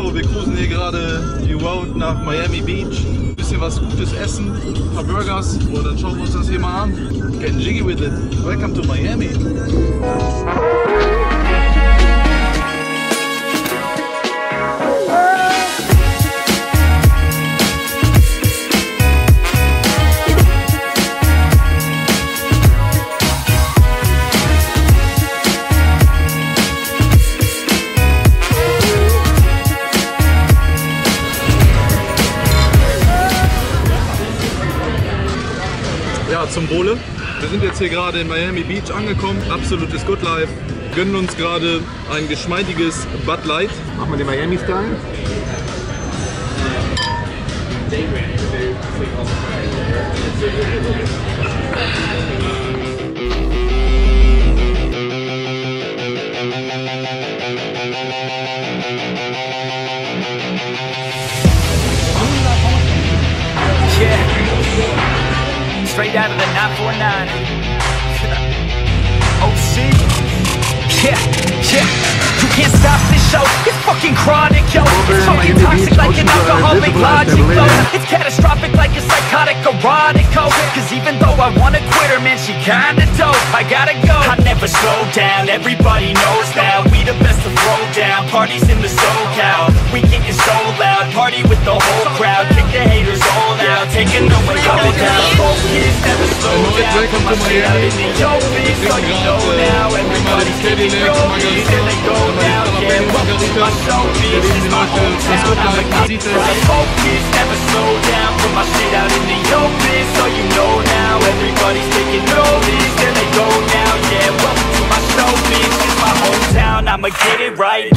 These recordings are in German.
So, wir cruisen hier gerade die Road nach Miami Beach. Ein bisschen was Gutes essen, ein paar Burgers und dann schauen wir uns das hier mal an. Getting jiggy with it. Welcome to Miami. Zum Wohle. Wir sind jetzt hier gerade in Miami Beach angekommen. Absolutes Good Life. Gönnen uns gerade ein geschmeidiges Bud Light. Machen wir den Miami-Style. Straight out of the 949. OC. Yeah, yeah. You can't stop this show. It's fucking chronic, yo. It's fucking toxic like an alcoholic logic, though. It's catastrophic like a psychotic erotico. Cause even though I wanna quit her, man, she kinda dope. I gotta go. I never slow down. Everybody knows now. We the best to throw down. Parties in the SoCal. We getting so loud. Party with the whole crowd. Kick the haters all out. Taking away all down. Focus, never slow down. Welcome to Miami. So you know now. Everybody's getting rolling. Here they go now. Yeah, welcome to my showbiz. This is my hometown. I'm a copyright. Focus, never slow down. Put my shit out in the open. So you know now. Everybody's taking notice. There they go now. Yeah, welcome to my showbiz. This is my hometown. I'ma get it right.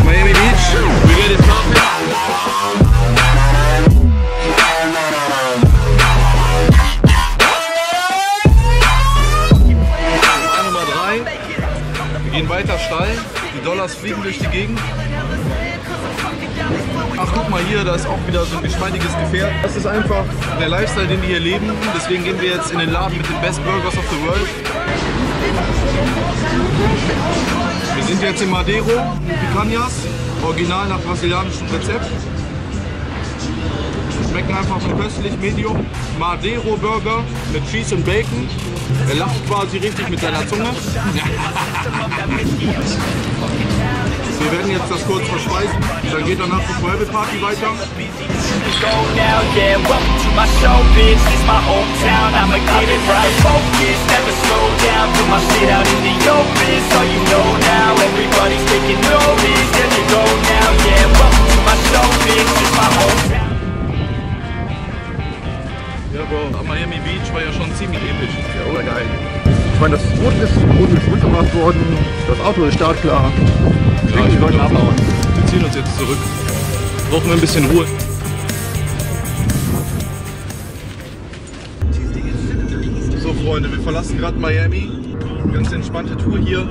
Miami Beach, we get it poppin'. Nummer 3. Wir gehen weiter steil. Die Dollars fliegen durch die Gegend. Ach, guck mal hier, da ist auch wieder so ein geschmeidiges Gefährt. Das ist einfach der Lifestyle, den wir hier leben. Deswegen gehen wir jetzt in den Laden mit den Best Burgers of the World. Wir sind jetzt in Madeiro, Picanhas, original nach brasilianischem Rezept. Schmecken einfach köstlich, Medium. Madeiro Burger mit Cheese und Bacon. Er lacht quasi richtig mit seiner Zunge. Wir werden jetzt das kurz verspeisen, dann geht danach die Private Party weiter. Ja, Bro, Miami Beach war ja schon ziemlich episch. Ja, oder geil. Ich meine, das Boot ist runtergebracht worden, das Auto ist startklar. Ja, die Leute abhauen. Wir ziehen uns jetzt zurück. Brauchen wir ein bisschen Ruhe. So Freunde, wir verlassen gerade Miami. Ganz entspannte Tour hier.